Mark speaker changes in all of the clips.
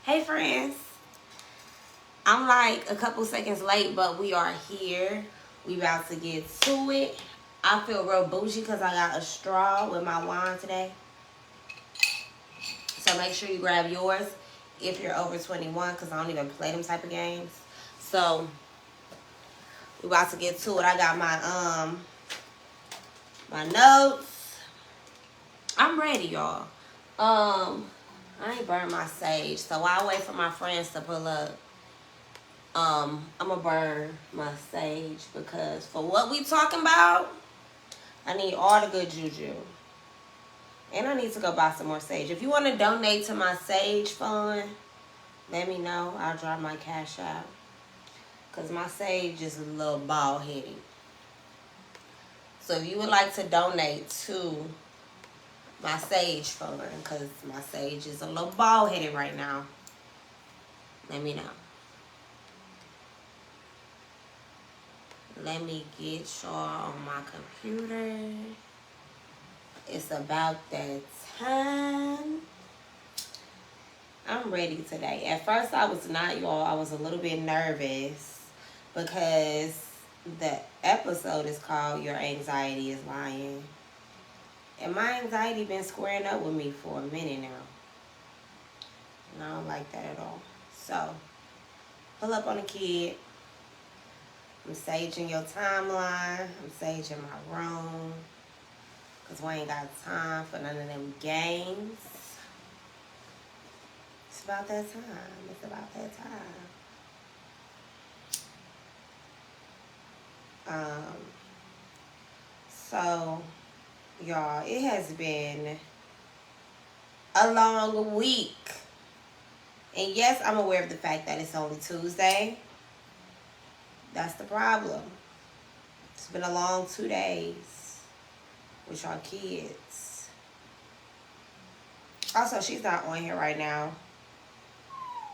Speaker 1: Hey friends, I'm like a couple seconds late, but we are here. We about to get to it. I feel real bougie because I got a straw with my wine today. So make sure you grab yours if you're over 21 because I don't even play them type of games. So we about to get to it. I got my notes. I'm ready, y'all. I ain't burned my sage, so I'll wait for my friends to pull up. I'm gonna burn my sage because for what we talking about, I need all the good juju. And I need to go buy some more sage. If you want to donate to my sage fund, let me know. I'll drop my cash out. Because my sage is a little bald headed. So if you would like to donate to my sage fund, because my sage is a little bald headed right now, let me know. Let me get y'all on my computer. It's about that time. I'm ready today. At first I was not, y'all. I was a little bit nervous because the episode is called Your Anxiety is Lying. And my anxiety been squaring up with me for a minute now. And I don't like that at all. So, pull up on a kid. I'm saging your timeline. I'm saging my room. Because we ain't got time for none of them games. It's about that time. It's about that time. So, y'all, it has been a long week. And yes, I'm aware of the fact that it's only Tuesday. That's the problem. It's been a long 2 days with our kids. Also, she's not on here right now.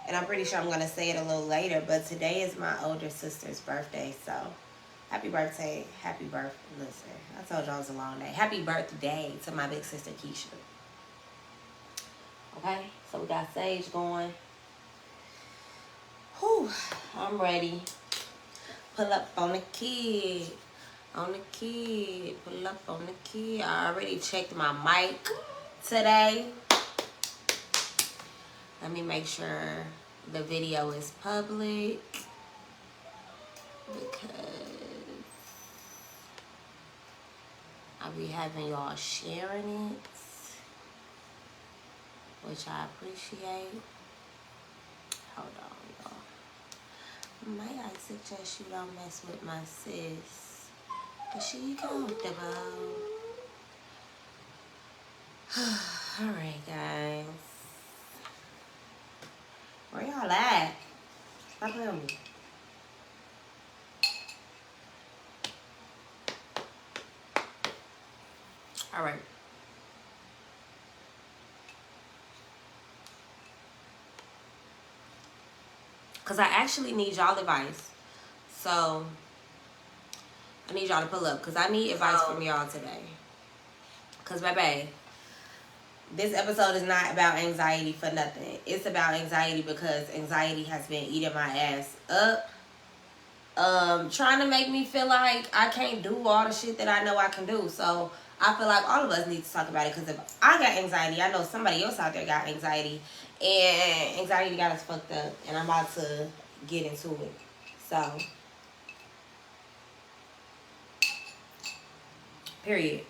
Speaker 1: And I'm pretty sure I'm going to say it a little later. But today is my older sister's birthday. So, happy birthday. Happy birthday. Listen, I told y'all it was a long day. Happy birthday to my big sister, Keisha. Okay? So, we got Sage going. Whew. I'm ready. Pull up on the kid. On the kid. Pull up on the kid. I already checked my mic today. Let me make sure the video is public. Because I'll be having y'all sharing it. Which I appreciate. Hold on. Might I suggest you don't mess with my sis? Is she comfortable? Alright, guys. Where y'all at? Stop playing with me. Alright. Because I actually need y'all advice. So, I need y'all to pull up. Because I need advice from y'all today. Because, baby, this episode is not about anxiety for nothing. It's about anxiety because anxiety has been eating my ass up. Trying to make me feel like I can't do all the shit that I know I can do. So, I feel like all of us need to talk about it. Because if I got anxiety, I know somebody else out there got anxiety. And anxiety got us fucked up. And I'm about to get into it. So, period.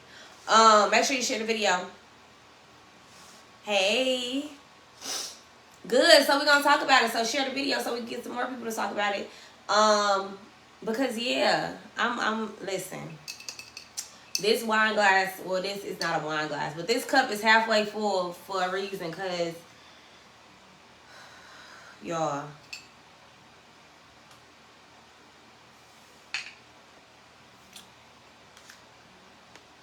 Speaker 1: Make sure you share the video. Hey. Good. So, we're going to talk about it. So, share the video so we can get some more people to talk about it. Because, yeah. Listen. This wine glass, well, this is not a wine glass. But this cup is halfway full for a reason. Because, y'all,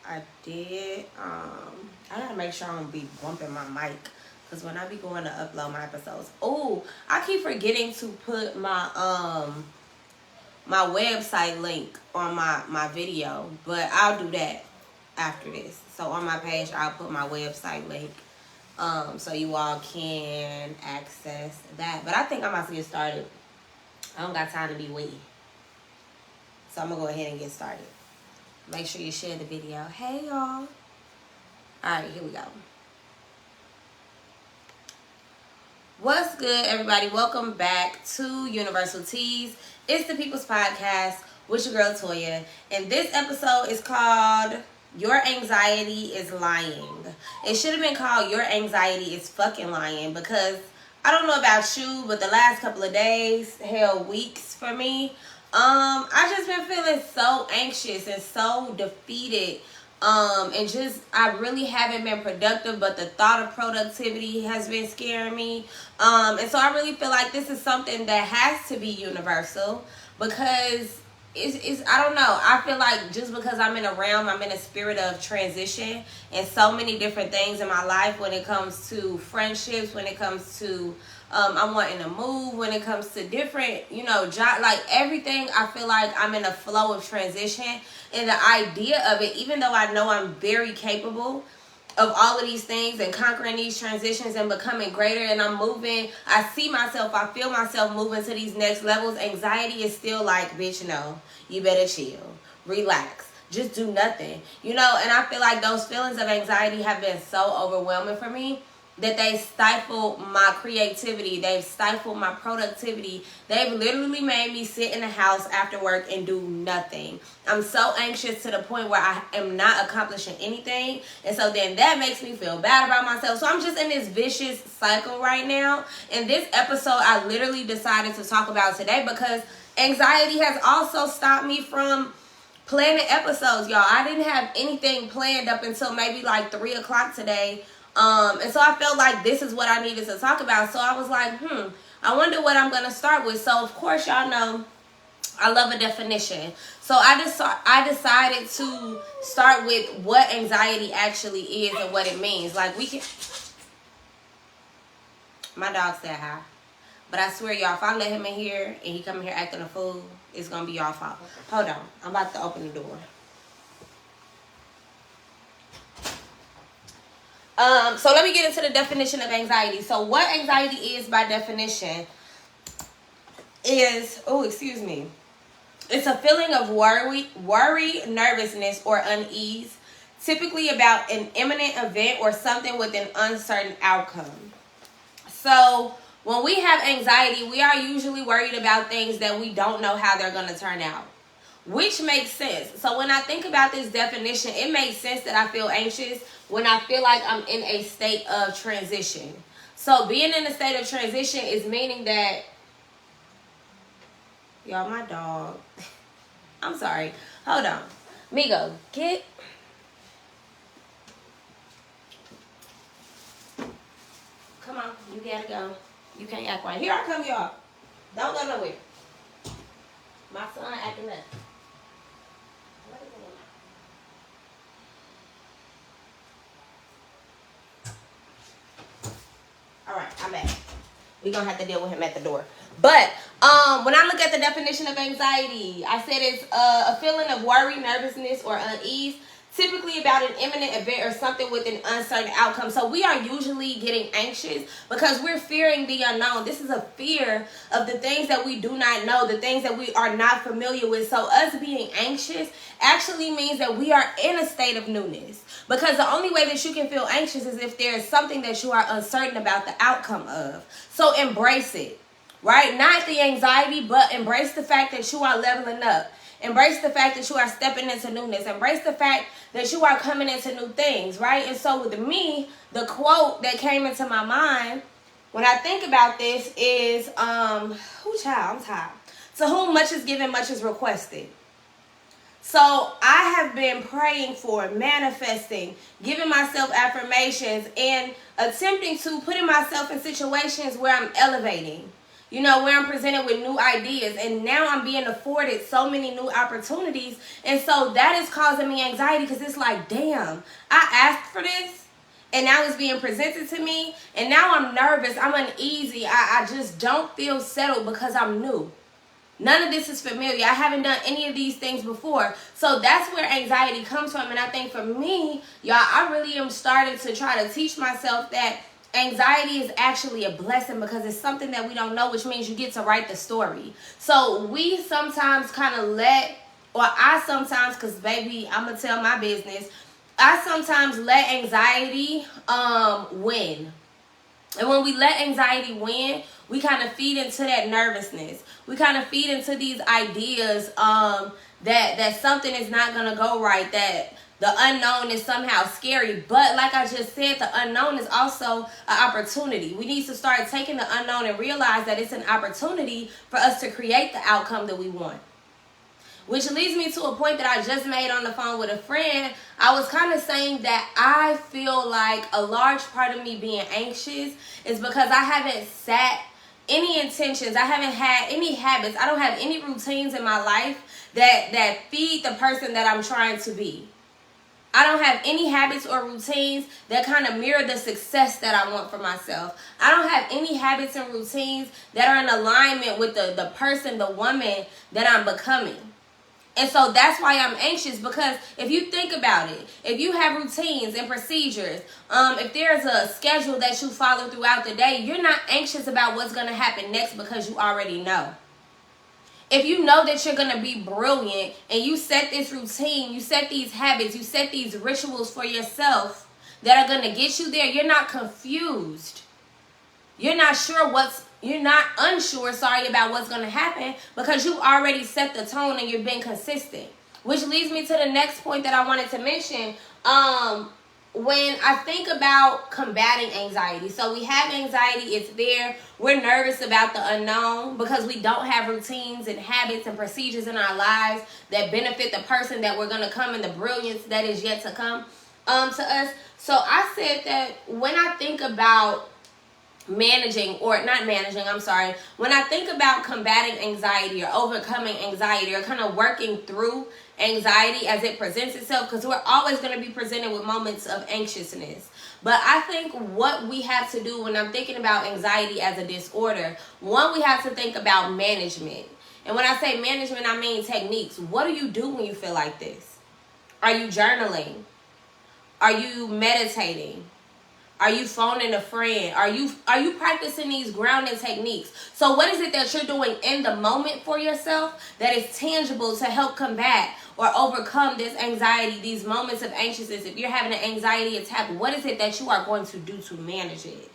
Speaker 1: I did, I gotta make sure I don't be bumping my mic. Because when I be going to upload my episodes. Oh, I keep forgetting to put my, my website link on my video. But I'll do that after this. So on my page, I'll put my website link. so you all can access that. But I think I'm about to get started. I don't got time to be waiting. So I'm going to go ahead and get started. Make sure you share the video. Hey, y'all. All right, here we go. What's good, everybody? Welcome back to Universal Teas. It's the People's Podcast with your girl, Toya. And this episode is called Your Anxiety is Lying. It should have been called Your Anxiety is Fucking Lying, because I don't know about you, but the last couple of days, hell, weeks for me, I just been feeling so anxious and so defeated. And just, I really haven't been productive, but the thought of productivity has been scaring me. And so I really feel like this is something that has to be universal, because it's I don't know. I feel like just because I'm in a realm, I'm in a spirit of transition and so many different things in my life when it comes to friendships, when it comes to I'm wanting to move, when it comes to different, job, like everything. I feel like I'm in a flow of transition, and the idea of it, even though I know I'm very capable of all of these things and conquering these transitions and becoming greater, and I'm moving, I see myself, I feel myself moving to these next levels, anxiety is still like, bitch, no, you better chill, relax, just do nothing, and I feel like those feelings of anxiety have been so overwhelming for me that they stifle my creativity, they've stifled my productivity, they've literally made me sit in the house after work and do nothing. I'm so anxious to the point where I am not accomplishing anything, and so then that makes me feel bad about myself. So I'm just in this vicious cycle right now, and this episode I literally decided to talk about today because anxiety has also stopped me from planning episodes, y'all. I didn't have anything planned up until maybe like 3 o'clock today. And so I felt like this is what I needed to talk about. So I was like, I wonder what I'm going to start with. So of course, y'all know I love a definition. So I decided to start with what anxiety actually is and what it means. Like my dog said hi. But I swear, y'all, if I let him in here and he come in here acting a fool, it's going to be y'all fault. Hold on. I'm about to open the door. So let me get into the definition of anxiety. So what anxiety is by definition is, it's a feeling of worry, nervousness, or unease, typically about an imminent event or something with an uncertain outcome. So when we have anxiety, we are usually worried about things that we don't know how they're going to turn out, which makes sense. So when I think about this definition, it makes sense that I feel anxious when I feel like I'm in a state of transition. So being in a state of transition is meaning that, y'all, my dog, I'm sorry, hold on. Migo, come on, you gotta go. You can't act right. Here I come, y'all. Don't go nowhere. My son acting up. All right, I'm back. We're going to have to deal with him at the door. But when I look at the definition of anxiety, I said it's a feeling of worry, nervousness, or unease, typically about an imminent event or something with an uncertain outcome. So we are usually getting anxious because we're fearing the unknown. This is a fear of the things that we do not know, the things that we are not familiar with. So us being anxious actually means that we are in a state of newness, because the only way that you can feel anxious is if there is something that you are uncertain about the outcome of. So embrace it, right? Not the anxiety, but embrace the fact that you are leveling up. Embrace the fact that you are stepping into newness. Embrace the fact that you are coming into new things, right? And so with me, the quote that came into my mind when I think about this is, I'm tired. To whom much is given, much is requested. So I have been praying for, manifesting, giving myself affirmations, and attempting to putting myself in situations where I'm elevating. Where I'm presented with new ideas, and now I'm being afforded so many new opportunities. And so that is causing me anxiety, because it's like, damn, I asked for this and now it's being presented to me, and now I'm nervous, I'm uneasy, I just don't feel settled because I'm new. None of this is familiar. I haven't done any of these things before. So that's where anxiety comes from. And I think for me, y'all, I really am starting to try to teach myself that anxiety is actually a blessing, because it's something that we don't know, which means you get to write the story. So we sometimes kind of I sometimes, because baby, I'm going to tell my business, I sometimes let anxiety win. And when we let anxiety win, we kind of feed into that nervousness. We kind of feed into these ideas that something is not going to go right, that the unknown is somehow scary. But like I just said, the unknown is also an opportunity. We need to start taking the unknown and realize that it's an opportunity for us to create the outcome that we want. Which leads me to a point that I just made on the phone with a friend. I was kind of saying that I feel like a large part of me being anxious is because I haven't set any intentions. I haven't had any habits. I don't have any routines in my life that feed the person that I'm trying to be. I don't have any habits or routines that kind of mirror the success that I want for myself. I don't have any habits and routines that are in alignment with the person, the woman that I'm becoming. And so that's why I'm anxious, because if you think about it, if you have routines and procedures, if there's a schedule that you follow throughout the day, you're not anxious about what's going to happen next, because you already know. If you know that you're going to be brilliant and you set this routine, you set these habits, you set these rituals for yourself that are going to get you there, you're not confused. You're not unsure about what's going to happen, because you already set the tone and you've been consistent. Which leads me to the next point that I wanted to mention. When I think about combating anxiety, so we have anxiety, it's there. We're nervous about the unknown because we don't have routines and habits and procedures in our lives that benefit the person that we're going to come and the brilliance that is yet to come to us. So I said that when I think about when I think about combating anxiety or overcoming anxiety or kind of working through anxiety as it presents itself, because we're always going to be presented with moments of anxiousness. But I think what we have to do when I'm thinking about anxiety as a disorder, one, we have to think about management. And when I say management, I mean techniques. What do you do when you feel like this? Are you journaling? Are you meditating? Are you phoning a friend? Are you practicing these grounding techniques? So what is it that you're doing in the moment for yourself that is tangible to help combat or overcome this anxiety, these moments of anxiousness? If you're having an anxiety attack, what is it that you are going to do to manage it?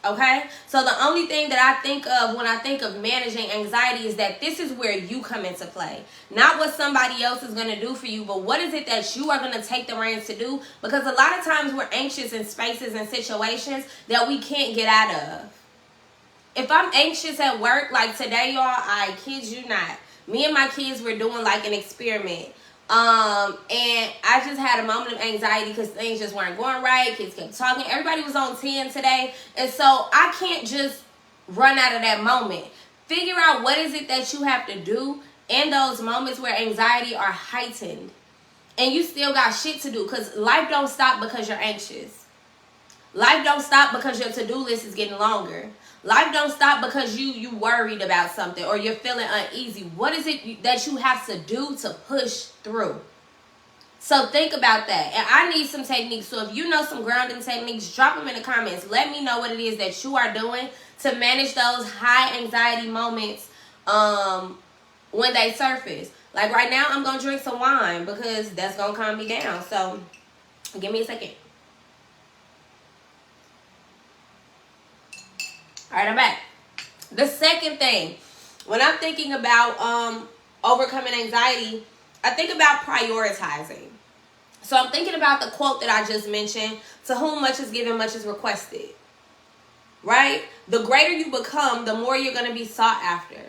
Speaker 1: Okay? So the only thing that I think of when I think of managing anxiety is that this is where you come into play. Not what somebody else is going to do for you, but what is it that you are going to take the reins to do? Because a lot of times we're anxious in spaces and situations that we can't get out of. If I'm anxious at work, like today, y'all, I kid you not, me and my kids were doing like an experiment. And I just had a moment of anxiety because things just weren't going right. Kids kept talking. Everybody was on 10 today. And so I can't just run out of that moment. Figure out what is it that you have to do in those moments where anxiety are heightened. And you still got shit to do, because life don't stop because you're anxious. Life don't stop because your to-do list is getting longer. Life don't stop because you worried about something or you're feeling uneasy. What is it that you have to do to push through? So think about that. And I need some techniques. So if you know some grounding techniques, drop them in the comments. Let me know what it is that you are doing to manage those high anxiety moments when they surface. Like right now, I'm going to drink some wine because that's going to calm me down. So give me a second. All right, I'm back. The second thing, when I'm thinking about overcoming anxiety, I think about prioritizing. So I'm thinking about the quote that I just mentioned, to whom much is given, much is requested. Right? The greater you become, the more you're going to be sought after.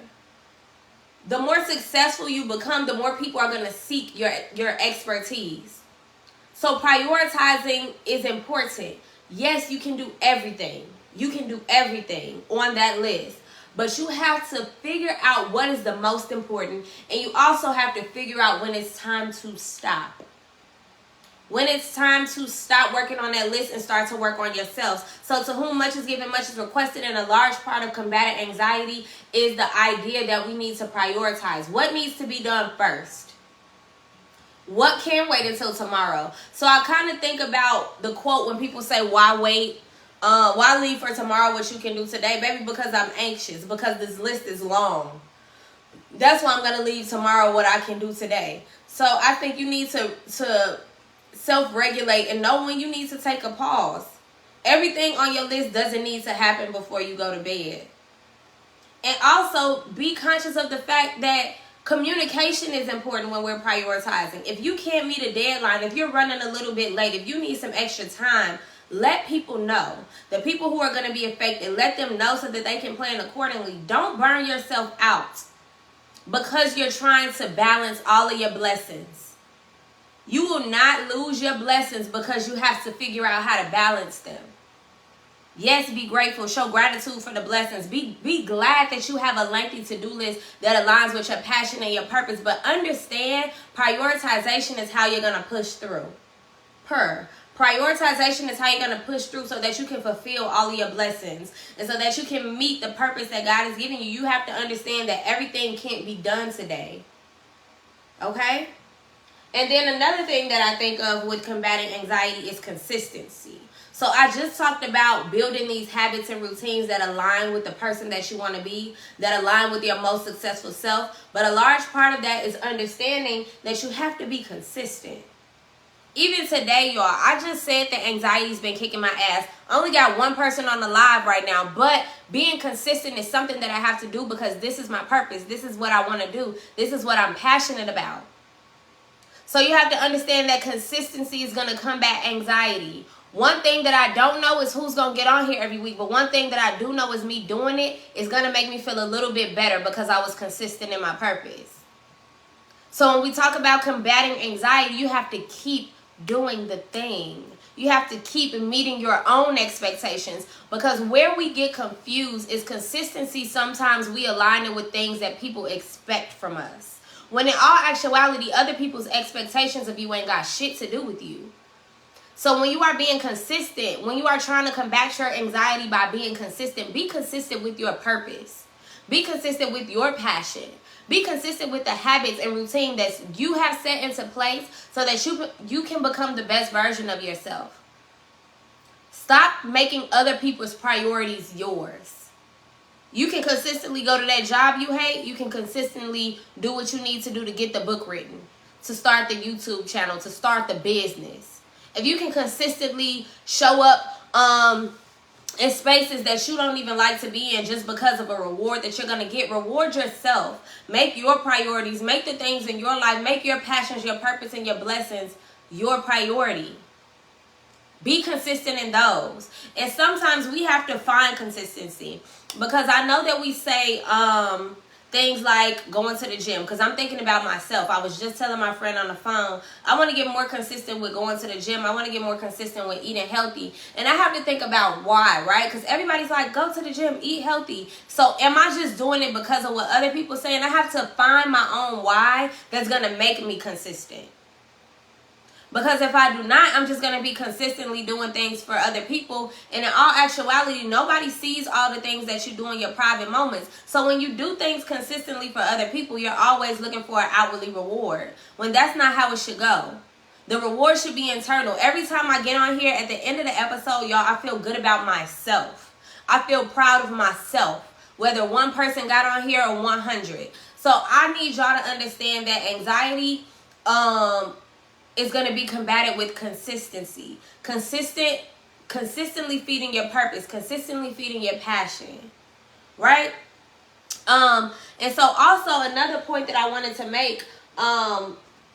Speaker 1: The more successful you become, the more people are going to seek your expertise. So prioritizing is important. Yes, you can do everything. You can do everything on that list. But you have to figure out what is the most important. And you also have to figure out when it's time to stop. When it's time to stop working on that list and start to work on yourself. So to whom much is given, much is requested, and a large part of combating anxiety is the idea that we need to prioritize. What needs to be done first? What can wait until tomorrow? So I kind of think about the quote when people say, why wait? Why leave for tomorrow what you can do today? Baby, because I'm anxious, because this list is long. That's why I'm going to leave tomorrow what I can do today. So I think you need to self-regulate and know when you need to take a pause. Everything on your list doesn't need to happen before you go to bed. And also be conscious of the fact that communication is important when we're prioritizing. If you can't meet a deadline, if you're running a little bit late, if you need some extra time, let people know. The people who are going to be affected, let them know so that they can plan accordingly. Don't burn yourself out because you're trying to balance all of your blessings. You will not lose your blessings because you have to figure out how to balance them. Yes, be grateful. Show gratitude for the blessings. Be glad that you have a lengthy to-do list that aligns with your passion and your purpose. But understand, prioritization is how you're going to push through. Prioritization is how you're going to push through so that you can fulfill all of your blessings. And so that you can meet the purpose that God has given you. You have to understand that everything can't be done today. Okay? And then another thing that I think of with combating anxiety is consistency. So I just talked about building these habits and routines that align with the person that you want to be, that align with your most successful self. But a large part of that is understanding that you have to be consistent. Even today, y'all, I just said that anxiety's been kicking my ass. I only got one person on the live right now, but being consistent is something that I have to do because this is my purpose. This is what I want to do. This is what I'm passionate about. So you have to understand that consistency is going to combat anxiety. One thing that I don't know is who's going to get on here every week. But one thing that I do know is me doing it is going to make me feel a little bit better because I was consistent in my purpose. So when we talk about combating anxiety, you have to keep doing the thing. You have to keep meeting your own expectations, because where we get confused is consistency. Sometimes we align it with things that people expect from us. When in all actuality, other people's expectations of you ain't got shit to do with you. So when you are being consistent, when you are trying to combat your anxiety by being consistent, be consistent with your purpose. Be consistent with your passion. Be consistent with the habits and routine that you have set into place so that you can become the best version of yourself. Stop making other people's priorities yours. You can consistently go to that job you hate. You can consistently do what you need to do to get the book written, to start the YouTube channel, to start the business. If you can consistently show up in spaces that you don't even like to be in just because of a reward that you're going to get, reward yourself. Make your priorities, make the things in your life, make your passions, your purpose, and your blessings your priority. Be consistent in those. And sometimes we have to find consistency. Because I know that we say things like going to the gym. Because I'm thinking about myself. I was just telling my friend on the phone, I want to get more consistent with going to the gym. I want to get more consistent with eating healthy. And I have to think about why, right? Because everybody's like, go to the gym, eat healthy. So am I just doing it because of what other people say? And I have to find my own why that's going to make me consistent. Because if I do not, I'm just going to be consistently doing things for other people. And in all actuality, nobody sees all the things that you do in your private moments. So when you do things consistently for other people, you're always looking for an outwardly reward. When that's not how it should go. The reward should be internal. Every time I get on here, at the end of the episode, y'all, I feel good about myself. I feel proud of myself. Whether one person got on here or 100. So I need y'all to understand that anxiety, is going to be combated with consistency. Consistently feeding your purpose. Consistently feeding your passion. Right? And so also another point that I wanted to make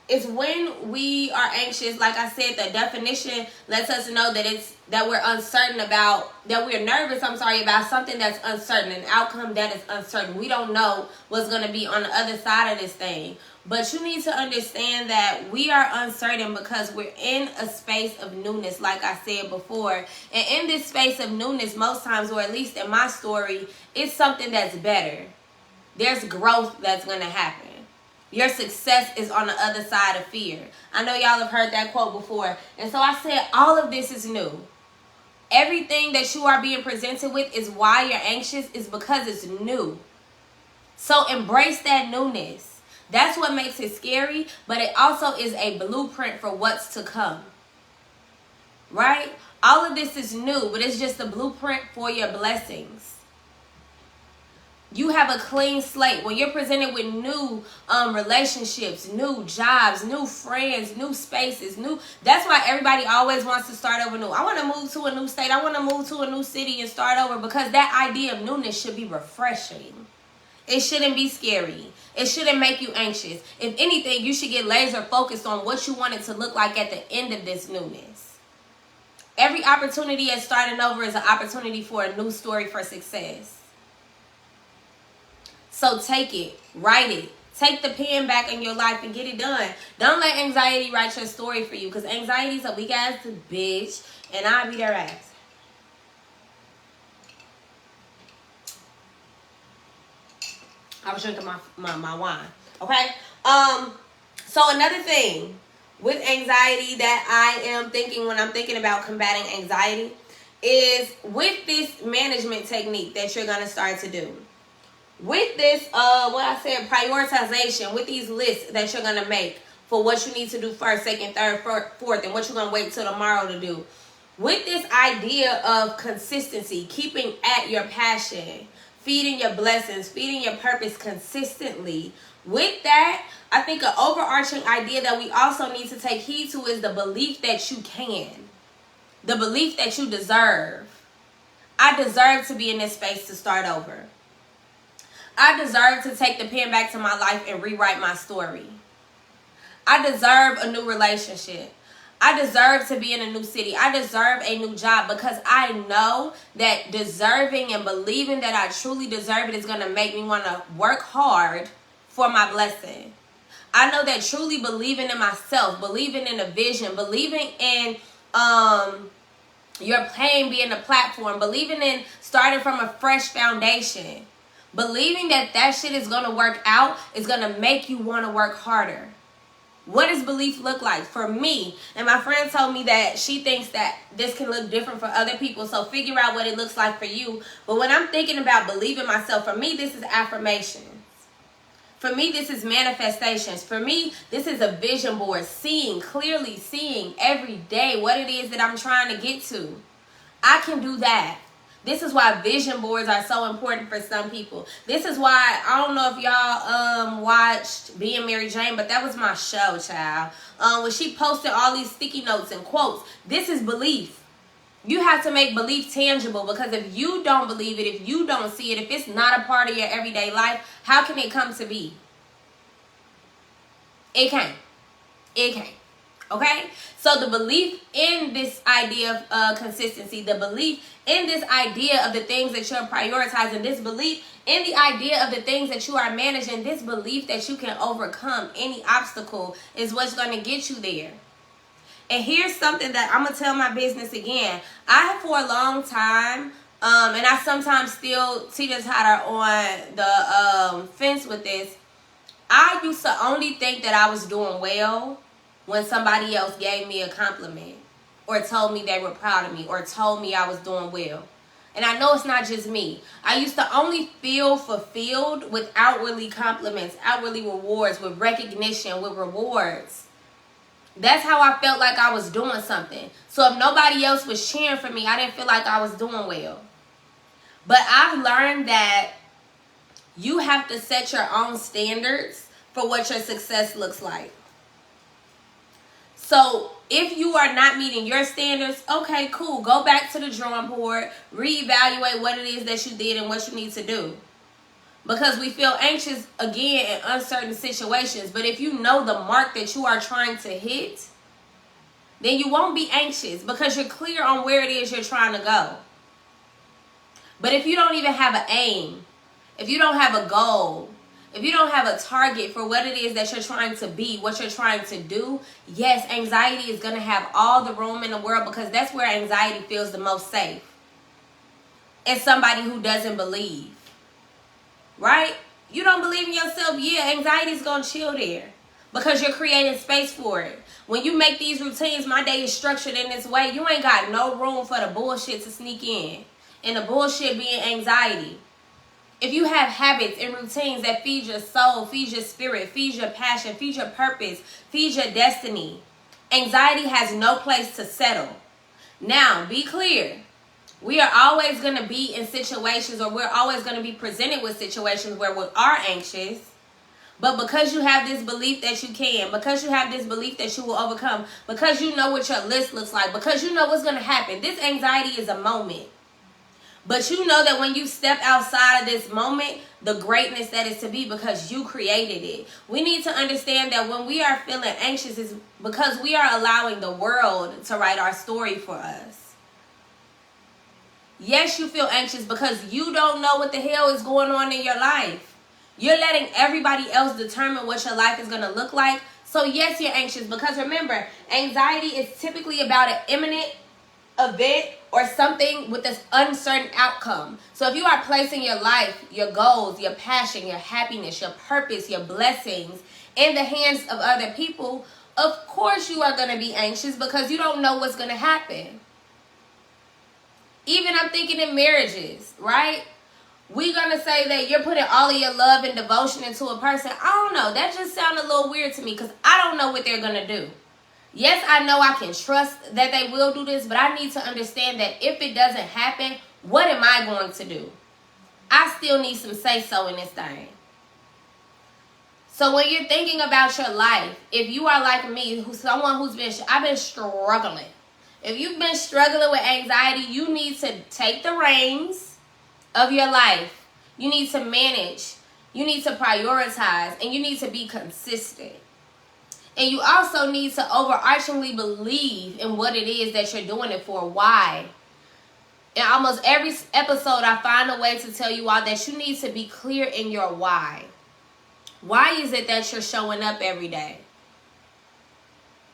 Speaker 1: is when we are anxious, like I said, the definition lets us know that we're uncertain about, that we're nervous, about something that's uncertain, an outcome that is uncertain. We don't know what's going to be on the other side of this thing. But you need to understand that we are uncertain because we're in a space of newness, like I said before. And in this space of newness, most times, or at least in my story, it's something that's better. There's growth that's going to happen. Your success is on the other side of fear. I know y'all have heard that quote before. And so I said all of this is new. Everything that you are being presented with is why you're anxious, is because it's new. So embrace that newness. That's what makes it scary, but it also is a blueprint for what's to come. Right? All of this is new, but it's just a blueprint for your blessings. You have a clean slate. When you're presented with new relationships, new jobs, new friends, new spaces, that's why everybody always wants to start over new. I want to move to a new state. I want to move to a new city and start over, because that idea of newness should be refreshing. It shouldn't be scary. It shouldn't make you anxious. If anything, you should get laser focused on what you want it to look like at the end of this newness. Every opportunity at starting over is an opportunity for a new story for success. So take it, write it, take the pen back in your life and get it done. Don't let anxiety write your story for you, because anxiety's a weak ass bitch, and I'll be their ass. I was drinking my wine, okay? So another thing with anxiety that I am thinking when I'm thinking about combating anxiety is with this management technique that you're going to start to do. With this, what I said, prioritization, with these lists that you're going to make for what you need to do first, second, third, fourth, and what you're going to wait till tomorrow to do. With this idea of consistency, keeping at your passion, feeding your blessings, feeding your purpose consistently. With that, I think an overarching idea that we also need to take heed to is the belief that you can. The belief that you deserve. I deserve to be in this space to start over. I deserve to take the pen back to my life and rewrite my story. I deserve a new relationship. I deserve to be in a new city. I deserve a new job, because I know that deserving and believing that I truly deserve it is going to make me want to work hard for my blessing. I know that truly believing in myself, believing in a vision, believing in your pain being a platform, believing in starting from a fresh foundation, believing that shit is going to work out is going to make you want to work harder. What does belief look like? For me, and my friend told me that she thinks that this can look different for other people, so figure out what it looks like for you. But when I'm thinking about believing myself, for me, this is affirmations. For me, this is manifestations. For me, this is a vision board, clearly seeing every day what it is that I'm trying to get to. I can do that. This is why vision boards are so important for some people. This is why, I don't know if y'all watched Being Mary Jane, but that was my show, child. When she posted all these sticky notes and quotes, this is belief. You have to make belief tangible, because if you don't believe it, if you don't see it, if it's not a part of your everyday life, how can it come to be? It can't. It can't. Okay? So the belief in this idea of consistency, the belief in this idea of the things that you're prioritizing, this belief in the idea of the things that you are managing, this belief that you can overcome any obstacle is what's going to get you there. And here's something that I'm going to tell my business again. I have for a long time, and I sometimes still teeter-totter on the fence with this. I used to only think that I was doing well when somebody else gave me a compliment or told me they were proud of me or told me I was doing well. And I know it's not just me. I used to only feel fulfilled with outwardly compliments, outwardly rewards, with recognition, with rewards. That's how I felt like I was doing something. So if nobody else was cheering for me, I didn't feel like I was doing well. But I've learned that you have to set your own standards for what your success looks like. So if you are not meeting your standards, okay, cool. Go back to the drawing board, reevaluate what it is that you did and what you need to do. Because we feel anxious, again, in uncertain situations. But if you know the mark that you are trying to hit, then you won't be anxious because you're clear on where it is you're trying to go. But if you don't even have an aim, if you don't have a goal, if you don't have a target for what it is that you're trying to be, what you're trying to do, yes, anxiety is going to have all the room in the world, because that's where anxiety feels the most safe. It's somebody who doesn't believe, right? You don't believe in yourself, yeah, anxiety's gonna chill there because you're creating space for it. When you make these routines, my day is structured in this way, you ain't got no room for the bullshit to sneak in. And the bullshit being anxiety. If you have habits and routines that feed your soul, feed your spirit, feed your passion, feed your purpose, feed your destiny, anxiety has no place to settle. Now, be clear. We are always going to be in situations, or we're always going to be presented with situations where we are anxious. But because you have this belief that you can, because you have this belief that you will overcome, because you know what your list looks like, because you know what's going to happen, this anxiety is a moment. But you know that when you step outside of this moment, the greatness that is to be, because you created it. We need to understand that when we are feeling anxious, is because we are allowing the world to write our story for us. Yes, you feel anxious because you don't know what the hell is going on in your life. You're letting everybody else determine what your life is going to look like. So yes, you're anxious because remember, anxiety is typically about an imminent event or something with this uncertain outcome. So if you are placing your life, your goals, your passion, your happiness, your purpose, your blessings in the hands of other people, of course you are going to be anxious because you don't know what's going to happen. Even I'm thinking in marriages, right? We're going to say that you're putting all of your love and devotion into a person. I don't know. That just sounded a little weird to me because I don't know what they're going to do. Yes, I know I can trust that they will do this, but I need to understand that if it doesn't happen, what am I going to do? I still need some say-so in this thing. So when you're thinking about your life, if you are like me, someone I've been struggling. If you've been struggling with anxiety, you need to take the reins of your life. You need to manage. You need to prioritize, and you need to be consistent. And you also need to overarchingly believe in what it is that you're doing it for. Why? In almost every episode, I find a way to tell you all that you need to be clear in your why. Why is it that you're showing up every day?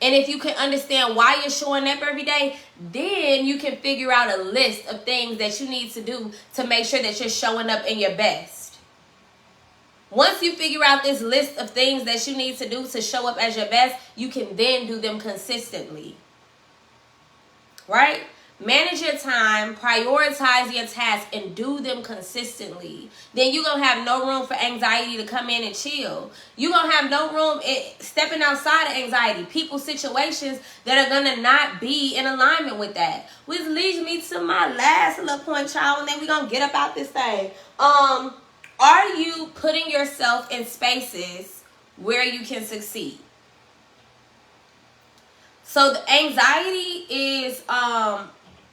Speaker 1: And if you can understand why you're showing up every day, then you can figure out a list of things that you need to do to make sure that you're showing up in your best. Once you figure out this list of things that you need to do to show up as your best, you can then do them consistently. Right? Manage your time, prioritize your tasks, and do them consistently. Then you're going to have no room for anxiety to come in and chill. You're going to have no room stepping outside of anxiety. People, situations that are going to not be in alignment with that. Which leads me to my last little point, child, and then we're going to get up out this thing. Are you putting yourself in spaces where you can succeed? So the anxiety is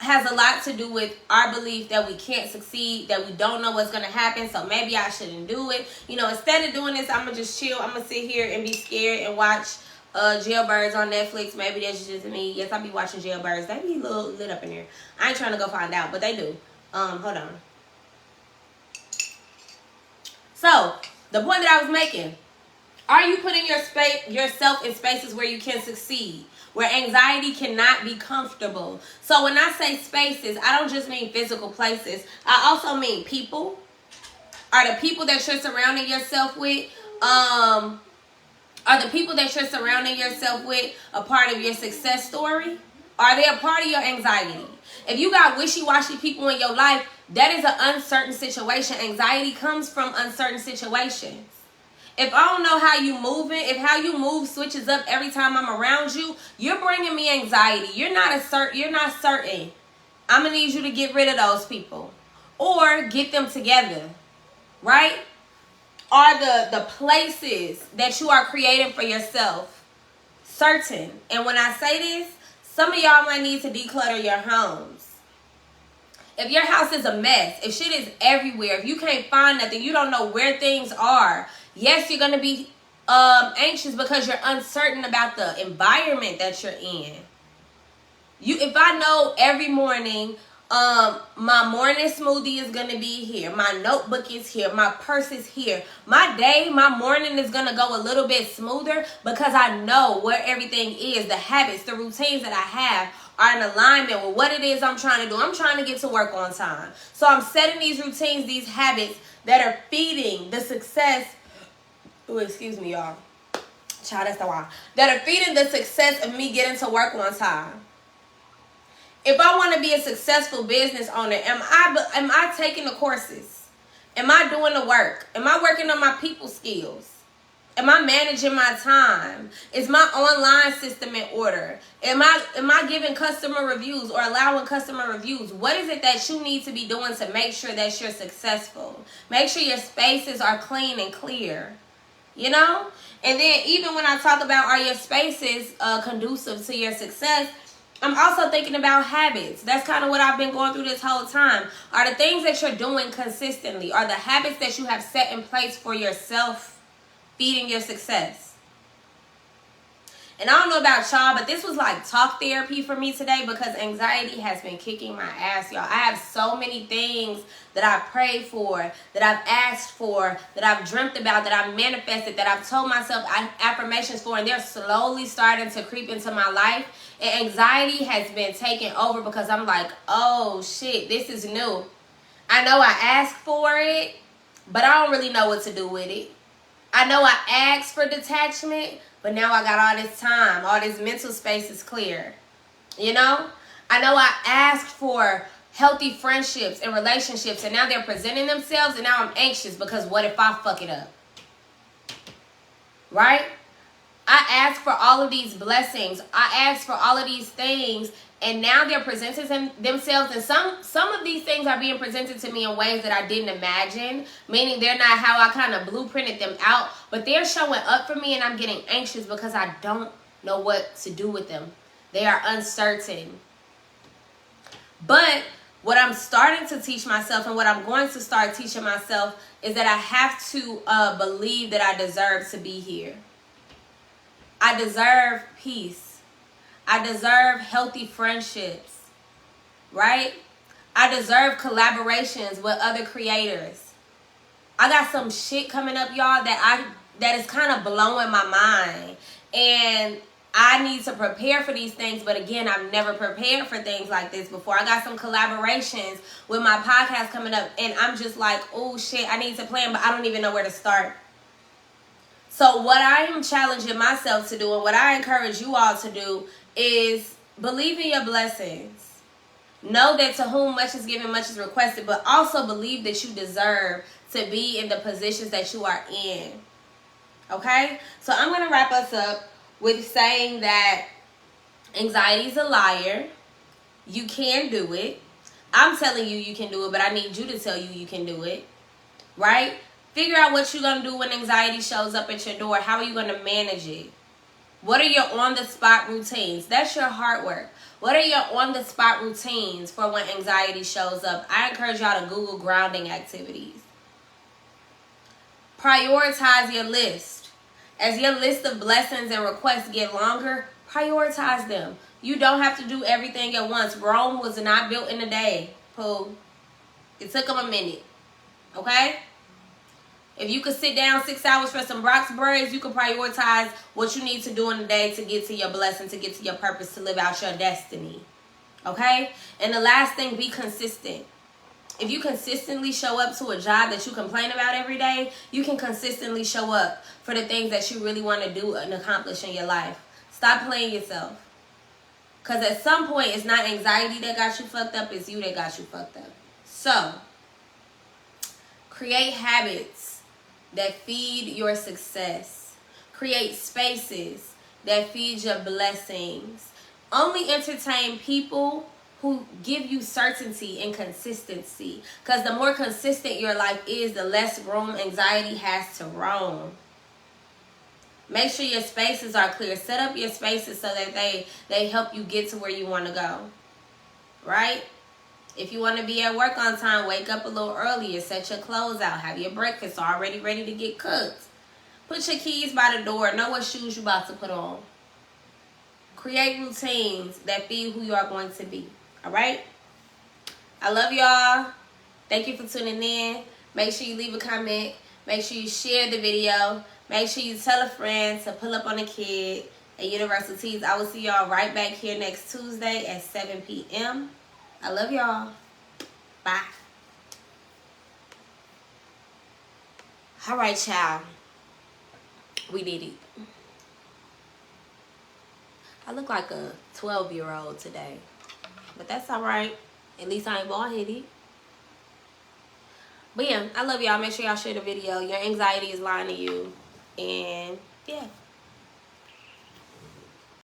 Speaker 1: has a lot to do with our belief that we can't succeed, that we don't know what's going to happen, so maybe I shouldn't do it. You know, instead of doing this, I'm going to just chill. I'm going to sit here and be scared and watch Jailbirds on Netflix. Maybe that's just me. Yes, I'll be watching Jailbirds. They be a little lit up in there. I ain't trying to go find out, but they do. Hold on. So, the point that I was making, are you putting yourself in spaces where you can succeed, where anxiety cannot be comfortable? So when I say spaces, I don't just mean physical places. I also mean people. Are the people that you're surrounding yourself with, are the people that you're surrounding yourself with a part of your success story? Are they a part of your anxiety? If you got wishy-washy people in your life, that is an uncertain situation. Anxiety comes from uncertain situations. If I don't know how you moving, if how you move switches up every time I'm around you, you're bringing me anxiety. You're not certain. I'm going to need you to get rid of those people or get them together, right? Are the places that you are creating for yourself certain? And when I say this, some of y'all might need to declutter your homes. If your house is a mess, if shit is everywhere, if you can't find nothing, you don't know where things are, yes, you're going to be anxious because you're uncertain about the environment that you're in. If I know every morning my morning smoothie is going to be here, my notebook is here, my purse is here, my morning is going to go a little bit smoother because I know where everything is, the habits, the routines that I have are in alignment with what it is I'm trying to do. I'm trying to get to work on time. So I'm setting these routines, these habits that are feeding the success. Oh, excuse me, y'all. Child, that's the why. That are feeding the success of me getting to work on time. If I want to be a successful business owner, am I taking the courses? Am I doing the work? Am I working on my people skills? Am I managing my time? Is my online system in order? Am I giving customer reviews or allowing customer reviews? What is it that you need to be doing to make sure that you're successful? Make sure your spaces are clean and clear. You know? And then even when I talk about are your spaces conducive to your success, I'm also thinking about habits. That's kind of what I've been going through this whole time. Are the things that you're doing consistently, are the habits that you have set in place for yourself feeding your success? And I don't know about y'all, but this was like talk therapy for me today because anxiety has been kicking my ass, y'all. I have so many things that I've prayed for, that I've asked for, that I've dreamt about, that I've manifested, that I've told myself affirmations for, and they're slowly starting to creep into my life. And anxiety has been taking over because I'm like, oh shit, this is new. I know I asked for it, but I don't really know what to do with it. I know I asked for detachment, but now I got all this time. All this mental space is clear. You know? I know I asked for healthy friendships and relationships, and now they're presenting themselves, and now I'm anxious because what if I fuck it up? Right? I asked for all of these blessings. I asked for all of these things, and now they're presenting themselves, and some of these things are being presented to me in ways that I didn't imagine, meaning they're not how I kind of blueprinted them out, but they're showing up for me, and I'm getting anxious because I don't know what to do with them. They are uncertain. But what I'm starting to teach myself, and what I'm going to start teaching myself, is that I have to believe that I deserve to be here. I deserve peace. I deserve healthy friendships, right? I deserve collaborations with other creators. I got some shit coming up, y'all, that is kind of blowing my mind. And I need to prepare for these things, but again, I've never prepared for things like this before. I got some collaborations with my podcast coming up, and I'm just like, oh shit, I need to plan, but I don't even know where to start. So what I am challenging myself to do, and what I encourage you all to do, is believe in your blessings. Know that to whom much is given, much is requested, but also believe that you deserve to be in the positions that you are in. Okay? So I'm going to wrap us up with saying that anxiety is a liar. You can do it. I'm telling you you can do it, but I need you to tell you can do it. Right? Figure out what you're going to do when anxiety shows up at your door. How are you going to manage it? What are your on-the-spot routines? That's your hard work. What are your on-the-spot routines for when anxiety shows up? I encourage y'all to Google grounding activities. Prioritize your list. As your list of blessings and requests get longer, prioritize them. You don't have to do everything at once. Rome was not built in a day, Pooh. It took them a minute. Okay? If you could sit down 6 hours for some Brock's braids, you could prioritize what you need to do in the day to get to your blessing, to get to your purpose, to live out your destiny. Okay? And the last thing, be consistent. If you consistently show up to a job that you complain about every day, you can consistently show up for the things that you really want to do and accomplish in your life. Stop playing yourself. Because at some point, it's not anxiety that got you fucked up, it's you that got you fucked up. So, create habits that feed your success. Create spaces that feed your blessings. Only entertain people who give you certainty and consistency. Because the more consistent your life is, the less room anxiety has to roam. Make sure your spaces are clear. Set up your spaces so that they help you get to where you want to go. Right? If you want to be at work on time, wake up a little earlier. Set your clothes out. Have your breakfast already ready to get cooked. Put your keys by the door. Know what shoes you're about to put on. Create routines that feed who you are going to be. All right? I love y'all. Thank you for tuning in. Make sure you leave a comment. Make sure you share the video. Make sure you tell a friend to pull up on a kid. and Universal Teas. I will see y'all right back here next Tuesday at 7 p.m. I love y'all. Bye. All right, child. We did it. I look like a 12-year-old today. But that's all right. At least I ain't bald-headed. But yeah, I love y'all. Make sure y'all share the video. Your anxiety is lying to you. And yeah.